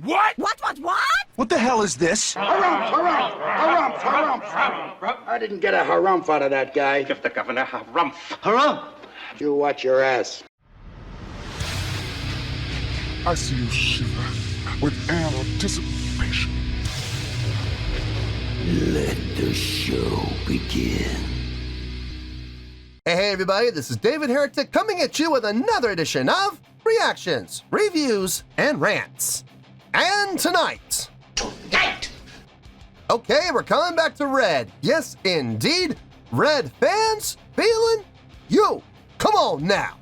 What? What? What the hell is this? Harumph. I didn't get a harumph out of that guy. Give the governor harumph. Harumph! You watch your ass. I see you shiver with anticipation. Let the show begin. Hey everybody, this is David Heretic coming at you with another edition of Reactions, Reviews, and Rants. And tonight... Okay, we're coming back to Red. Yes, indeed. Red fans feeling you. Come on now.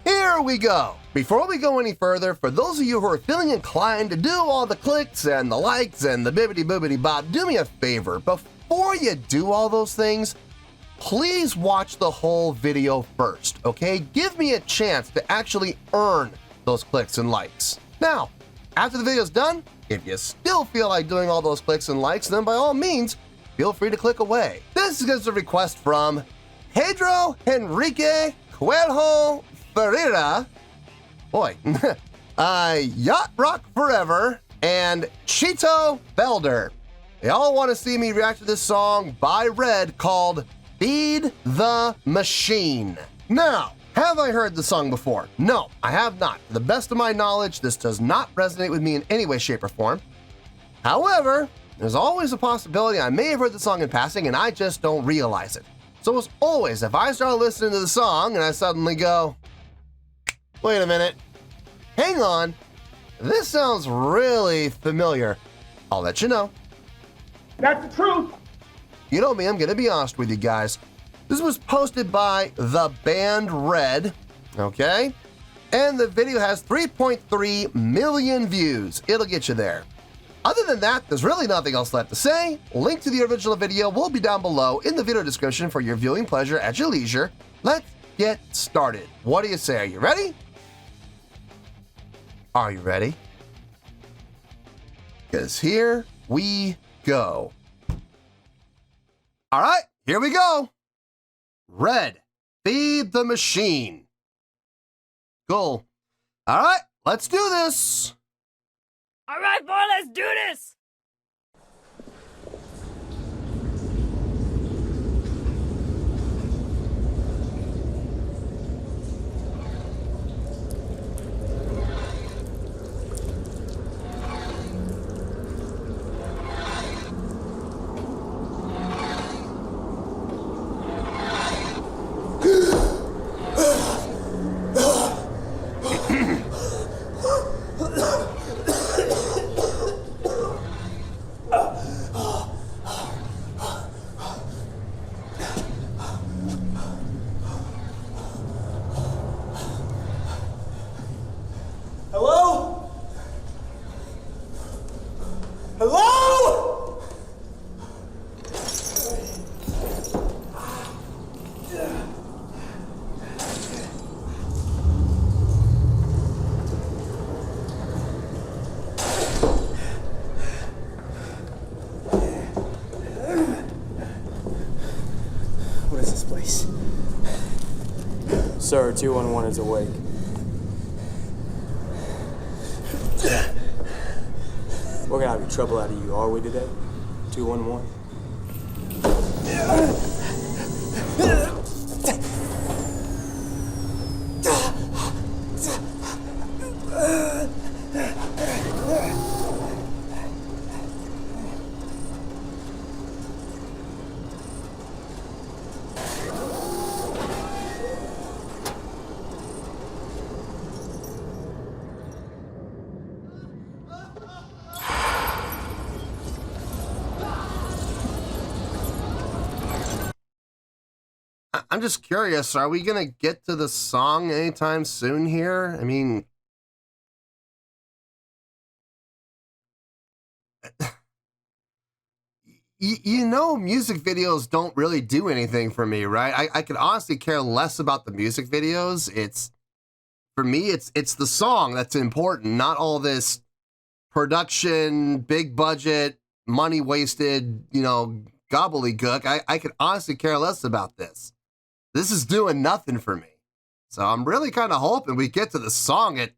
Here we go. Before we go any further, for those of you who are feeling inclined to do all the clicks and the likes and the bibbity-boobity-bop, do me a favor. Before you do all those things, please watch the whole video first, okay? Give me a chance to actually earn those clicks and likes. Now, after the video's done, if you still feel like doing all those clicks and likes, then by all means, feel free to click away. This is a request from Pedro Enrique Coelho Ferreira, boy, Yacht Rock Forever, and Cheeto Belder. They all want to see me react to this song by Red called Feed the Machine. Now, have I heard the song before? No, I have not. To the best of my knowledge, this does not resonate with me in any way, shape, or form. However, there's always a possibility I may have heard the song in passing and I just don't realize it. So as always, if I start listening to the song and I suddenly go, wait a minute, hang on, this sounds really familiar, I'll let you know. That's the truth. You know me, I'm gonna be honest with you guys. This was posted by the band Red, okay? And the video has 3.3 million views. It'll get you there. Other than that, there's really nothing else left to say. Link to the original video will be down below in the video description for your viewing pleasure at your leisure. Let's get started. What do you say? Are you ready? Are you ready? Because here we go. All right, here we go. Red, Feed the Machine. Cool. All right, let's do this. All right, boy, let's do this. Hello? Hello? What is this place? Sir, 211 is awake. We're gonna have trouble out of you, are we today? 211? I'm just curious, are we gonna get to the song anytime soon here? I mean, you know, music videos don't really do anything for me, right? I could honestly care less about the music videos. For me, it's the song that's important, not all this production, big budget, money wasted, you know, gobbledygook. I could honestly care less about this. This is doing nothing for me. So I'm really kind of hoping we get to the song at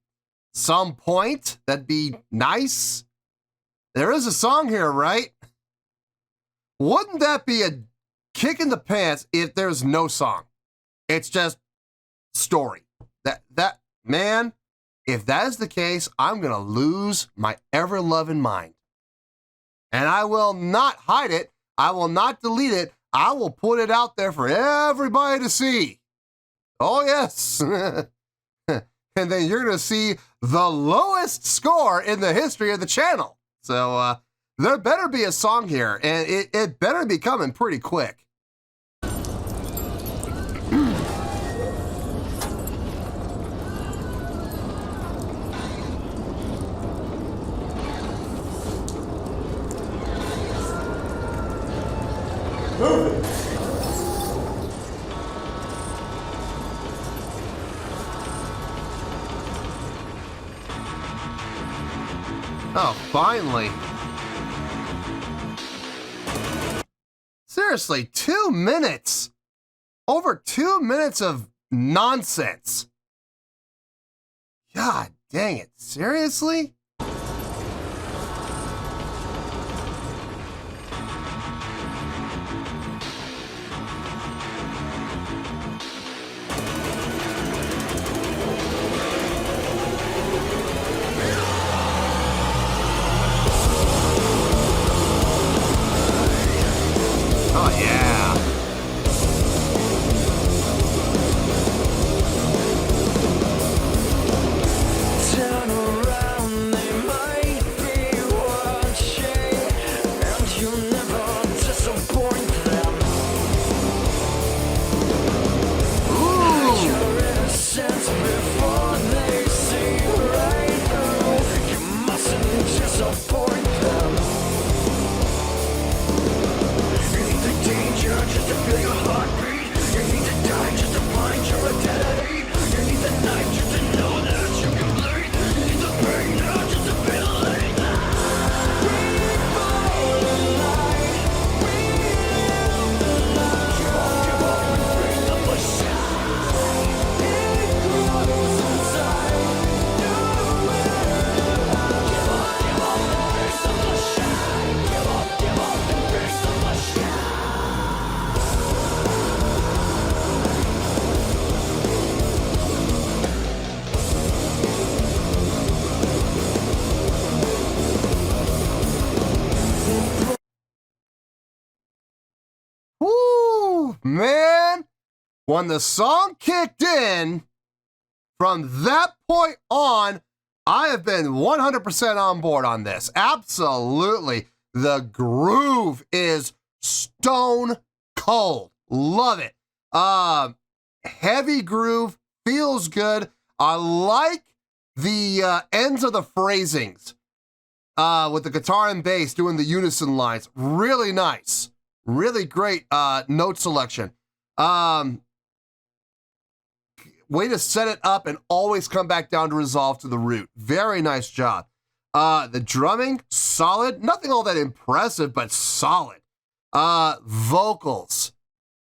some point. That'd be nice. There is a song here, right? Wouldn't that be a kick in the pants if there's no song? It's just story. That man, if that is the case, I'm going to lose my ever-loving mind. And I will not hide it. I will not delete it. I will put it out there for everybody to see. Oh, yes. And then you're going to see the lowest score in the history of the channel. So there better be a song here, and it better be coming pretty quick. Oh, finally. Seriously, 2 minutes. Over 2 minutes of nonsense. God dang it. Seriously? Oh, yeah. Turn around, they might be watching, and you'll never disappoint them. Ooh. Your innocence before they see right through. You mustn't disappoint them. You need the danger just to feel your heartbeat. You need to die just to find your identity. You need the knife just to know that you can bleed. You need the pain now just to feel it. We fall in line. We live the life. Give up and bring up a shine. It grows inside. Do it. Give up and bring some of the shine. Give up and bring some of the shine. Woo, man. When the song kicked in, from that point on, I have been 100% on board on this. Absolutely. The groove is stone cold. Love it. Heavy groove, feels good. I like the ends of the phrasings with the guitar and bass doing the unison lines. Really nice. Really great note selection. Way to set it up and always come back down to resolve to the root. Very nice job. The drumming, solid. Nothing all that impressive, but solid. Vocals.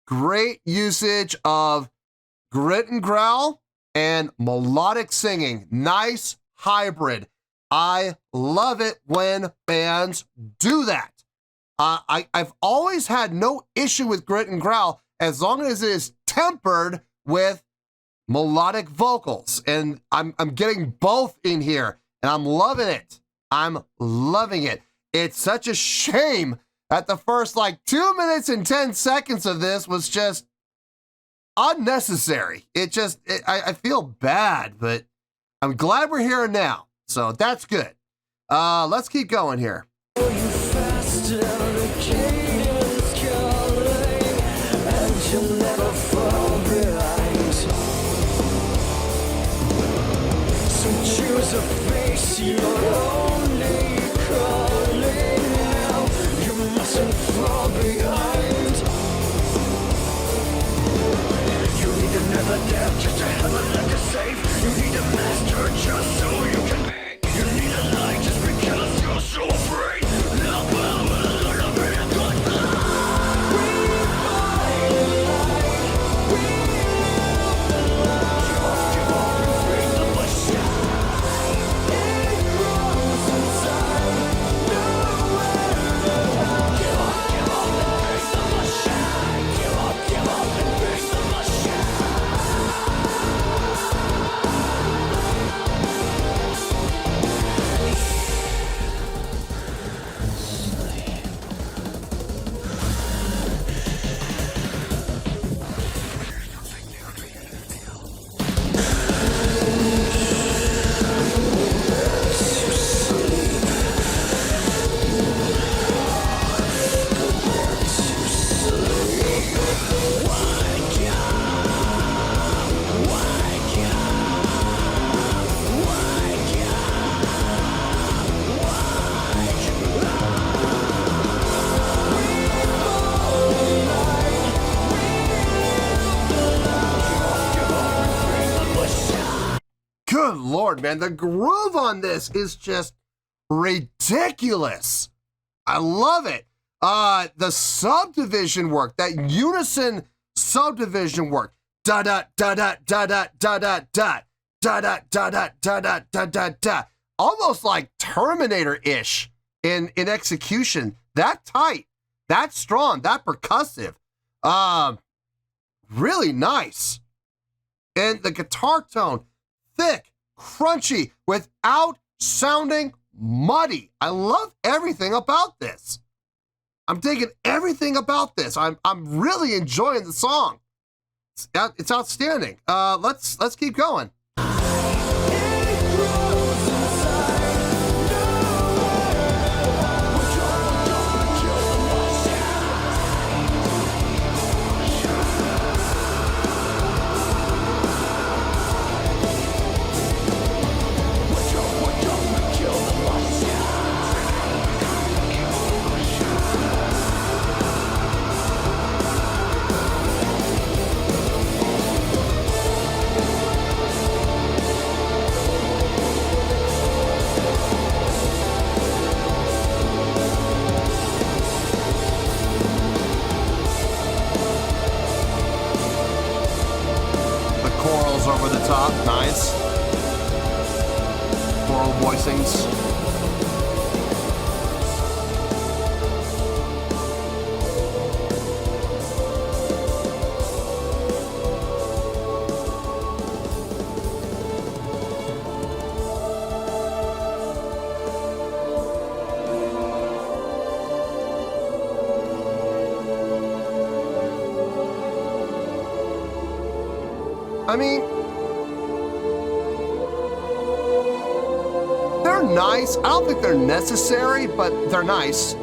Great usage of grit and growl and melodic singing. Nice hybrid. I love it when bands do that. I've always had no issue with grit and growl as long as it is tempered with melodic vocals. And I'm getting both in here, and I'm loving it. I'm loving it. It's such a shame that the first 2 minutes and 10 seconds of this was just unnecessary. I feel bad, but I'm glad we're here now. So that's good. Let's keep going here. Choose a face you're only calling now. You mustn't fall behind. You need another death just to have a life to save. You need a master just so you can pay. You need a light just because you're so afraid. Now power, learn a bit of good. We fight the light. We live the light. Give up and bring the shine. keyboard, man. The groove on this is just ridiculous. I love it. The subdivision work, that unison subdivision work. Da da da da da da da da da da da da da da da da da da. Almost like Terminator-ish in execution. That tight, that strong, that percussive. Really nice. And the guitar tone, thick, crunchy, without sounding muddy. I love everything about this. I'm digging everything about this. I'm really enjoying the song. It's outstanding. Let's keep going. Over the top, nice. Choral voicings. I mean, they're nice. I don't think they're necessary, but they're nice.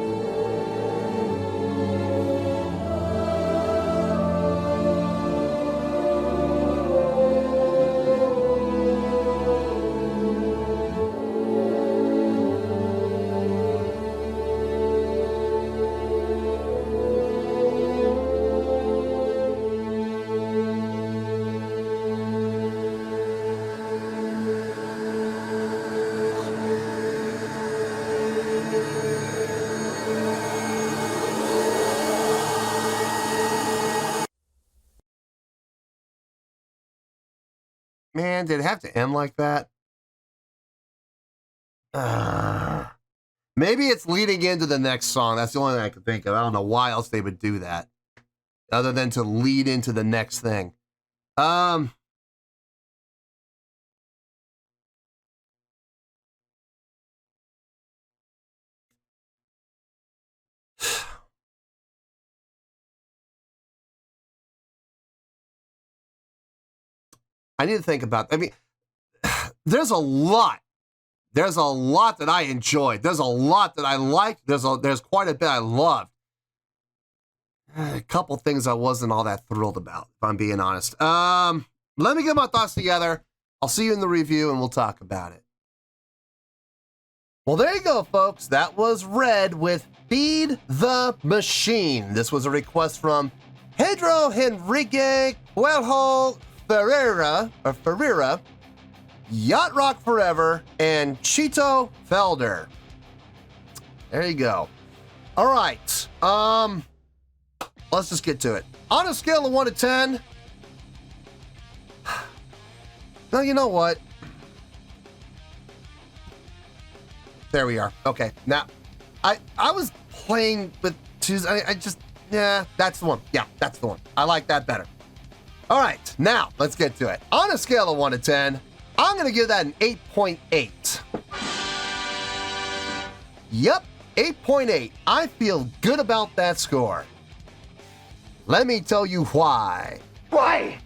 Man, did it have to end like that? Maybe it's leading into the next song. That's the only thing I could think of. I don't know why else they would do that, other than to lead into the next thing. I need to think about. I mean, there's a lot. There's a lot that I enjoyed. There's a lot that I liked. There's quite a bit I loved. A couple things I wasn't all that thrilled about, if I'm being honest. Let me get my thoughts together. I'll see you in the review and we'll talk about it. Well, there you go, folks. That was Red with Feed the Machine. This was a request from Pedro Henrique Coelho Ferreira, Yacht Rock Forever, and Chito Felder. There you go. All right. Let's just get to it. On a scale of 1 to 10. No, you know what? There we are. Okay. Now, I was playing with twos. Yeah, that's the one. Yeah, that's the one. I like that better. All right. Now, let's get to it. On a scale of 1 to 10, I'm going to give that an 8.8. Yep, 8.8. I feel good about that score. Let me tell you why. Why?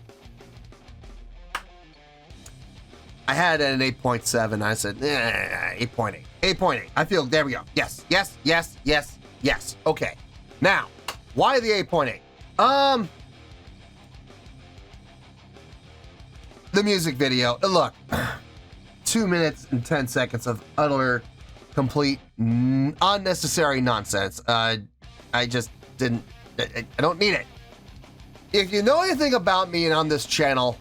I had it at an 8.7. I said, 8.8. 8.8. I feel, there we go. Yes, yes, yes, yes, yes. Okay. Now, why the 8.8? The music video. Look, 2 minutes and 10 seconds of utter, complete, unnecessary nonsense. I just didn't, I don't need it. If you know anything about me and on this channel,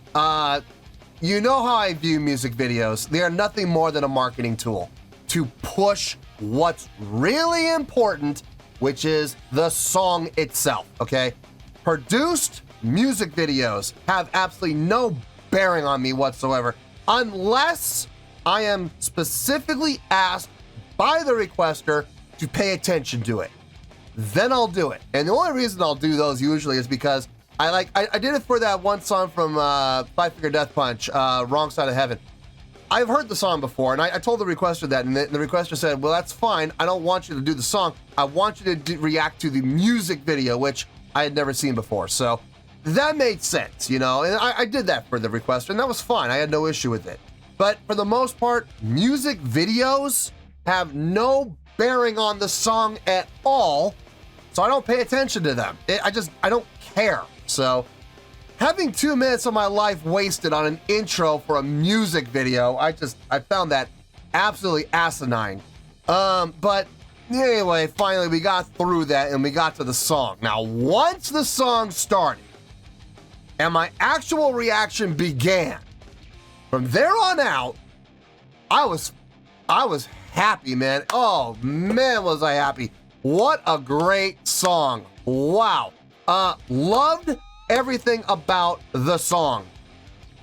you know how I view music videos. They are nothing more than a marketing tool to push what's really important, which is the song itself, okay? Produced music videos have absolutely no bearing on me whatsoever, unless I am specifically asked by the requester to pay attention to it. Then I'll do it. And the only reason I'll do those usually is because I did it for that one song from Five Finger Death Punch, Wrong Side of Heaven. I've heard the song before, and I told the requester that, and the requester said, well, that's fine. I don't want you to do the song. I want you to react to the music video, which I had never seen before. So that made sense, you know, and I did that for the requester, and that was fine. I had no issue with it. But for the most part, music videos have no bearing on the song at all, so I don't pay attention to them. I don't care. So having 2 minutes of my life wasted on an intro for a music video, I found that absolutely asinine. But anyway, finally we got through that and we got to the song. Now, once the song started and my actual reaction began, from there on out, I was happy, man. Oh man, was I happy. What a great song. Wow. Loved everything about the song,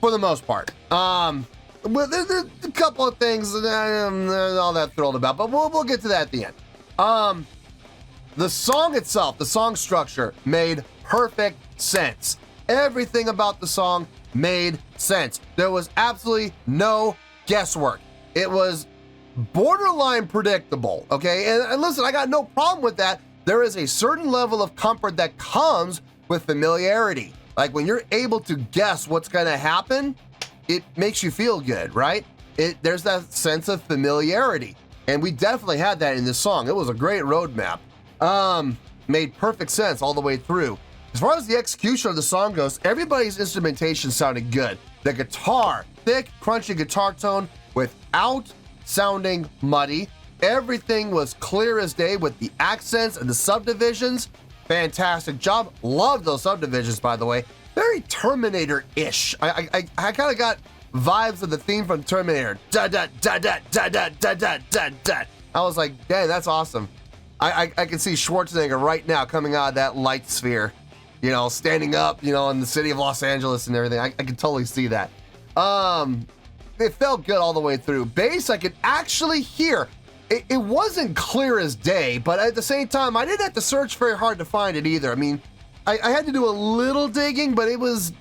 for the most part. Well, there's a couple of things that I'm not all that thrilled about, but we'll get to that at the end. The song itself, the song structure, made perfect sense. Everything about the song made sense. There was absolutely no guesswork. It was borderline predictable, okay? And listen, I got no problem with that. There is a certain level of comfort that comes with familiarity. Like when you're able to guess what's gonna happen, it makes you feel good, right? There's that sense of familiarity. And we definitely had that in this song. It was a great roadmap. Made perfect sense all the way through. As far as the execution of the song goes, everybody's instrumentation sounded good. The guitar, thick, crunchy guitar tone without sounding muddy. Everything was clear as day with the accents and the subdivisions. Fantastic job. Love those subdivisions, by the way. Very Terminator-ish. I kind of got vibes of the theme from Terminator. Da da da da da da da da da da. I was like, dang, that's awesome. I can see Schwarzenegger right now coming out of that light sphere, you know, standing up, you know, in the city of Los Angeles and everything. I can totally see that. It felt good all the way through. Bass, I could actually hear. It wasn't clear as day, but at the same time, I didn't have to search very hard to find it either. I mean, I had to do a little digging, but it was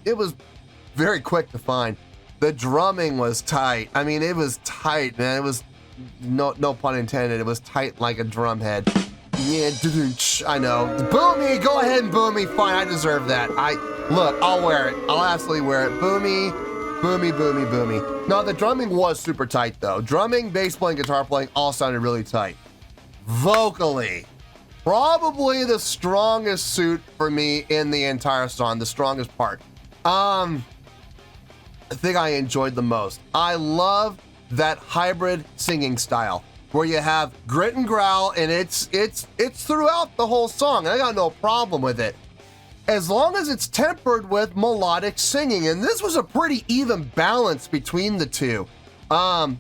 very quick to find. The drumming was tight. I mean, it was tight, man. It was no pun intended. It was tight like a drum head. Yeah, I know. Boomy, go ahead and boo me. Fine, I deserve that. Look, I'll wear it. I'll absolutely wear it. Boomy, boomy, boomy, boomy. No, the drumming was super tight though. Drumming, bass playing, guitar playing, all sounded really tight. Vocally, probably the strongest suit for me in the entire song, the strongest part. The thing I enjoyed the most. I love that hybrid singing style where you have grit and growl, and it's throughout the whole song. I got no problem with it, as long as it's tempered with melodic singing. And this was a pretty even balance between the two.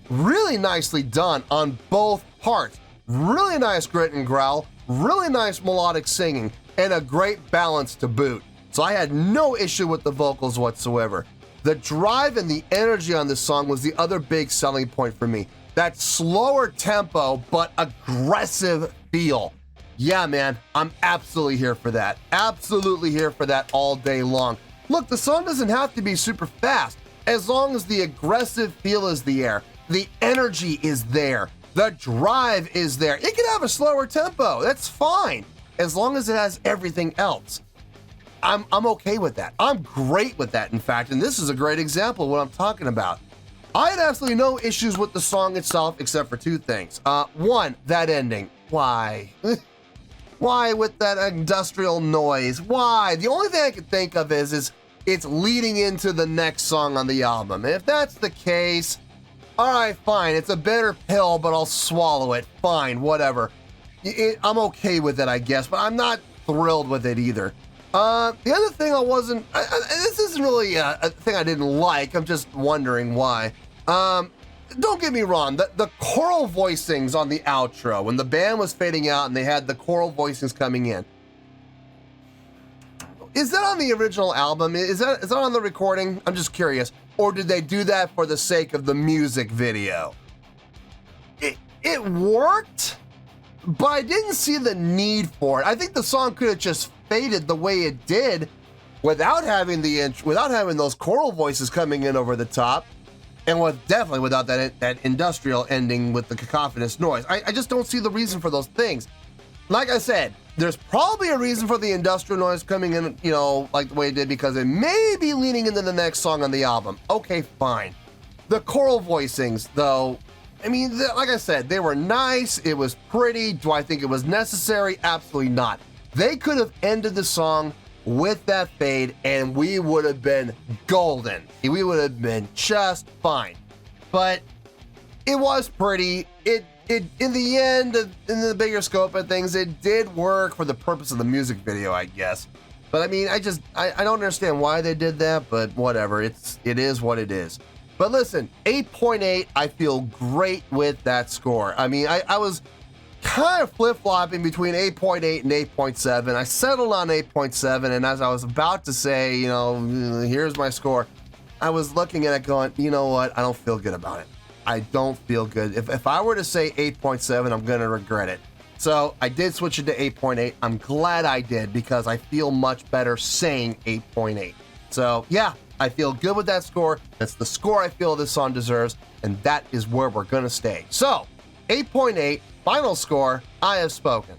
Really nicely done on both parts. Really nice grit and growl, really nice melodic singing, and a great balance to boot. So I had no issue with the vocals whatsoever. The drive and the energy on this song was the other big selling point for me. That slower tempo, but aggressive feel. Yeah, man, I'm absolutely here for that. Absolutely here for that all day long. Look, the song doesn't have to be super fast, as long as the aggressive feel is there. The energy is there. The drive is there. It can have a slower tempo. That's fine, as long as it has everything else. I'm okay with that. I'm great with that, in fact, and this is a great example of what I'm talking about. I had absolutely no issues with the song itself, except for two things. One, that ending. Why? Why with that industrial noise? Why? The only thing I can think of is it's leading into the next song on the album. And if that's the case, all right, fine. It's a bitter pill, but I'll swallow it. Fine, whatever. I'm okay with it, I guess, but I'm not thrilled with it either. The other thing this isn't really a thing I didn't like, I'm just wondering why. Don't get me wrong, the choral voicings on the outro, when the band was fading out and they had the choral voicings coming in. Is that on the original album? Is that on the recording? I'm just curious. Or did they do that for the sake of the music video? It worked, but I didn't see the need for it. I think the song could have just faded the way it did without having those choral voices coming in over the top, and definitely without that industrial ending with the cacophonous noise. I just don't see the reason for those things. Like I said, there's probably a reason for the industrial noise coming in, like the way it did, because it may be leaning into the next song on the album. Okay, fine. The choral voicings, though, I mean, like I said, they were nice. It was pretty. Do I think it was necessary? Absolutely not. They could have ended the song with that fade, and we would have been golden. We would have been just fine. But it was pretty. It in the end, in the bigger scope of things, it did work for the purpose of the music video, I guess. But I mean, I don't understand why they did that, but whatever. It is what it is. But listen, 8.8, I feel great with that score. I mean, I was kind of flip-flopping between 8.8 and 8.7. I settled on 8.7, and as I was about to say, here's my score, I was looking at it going, you know what, I don't feel good about it. I don't feel good. If I were to say 8.7, I'm going to regret it. So I did switch it to 8.8. I'm glad I did, because I feel much better saying 8.8. So yeah, I feel good with that score. That's the score I feel this song deserves, and that is where we're going to stay. So 8.8, final score, I have spoken.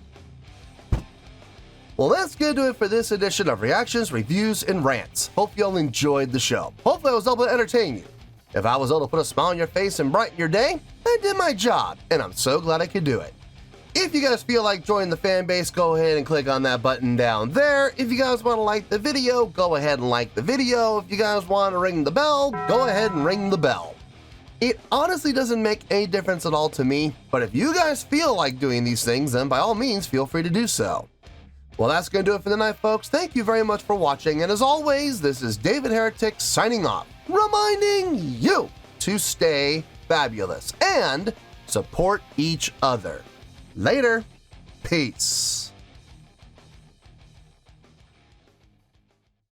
Well, let's get to it for this edition of Reactions, Reviews, and Rants. Hope you all enjoyed the show. Hopefully I was able to entertain you. If I was able to put a smile on your face and brighten your day, I did my job, and I'm so glad I could do it. If you guys feel like joining the fan base, go ahead and click on that button down there. If you guys want to like the video, go ahead and like the video. If you guys want to ring the bell, go ahead and ring the bell. It honestly doesn't make any difference at all to me, but if you guys feel like doing these things, then by all means, feel free to do so. Well, that's going to do it for the night, folks. Thank you very much for watching, and as always, this is David Heretic signing off, reminding you to stay fabulous and support each other. Later. Peace.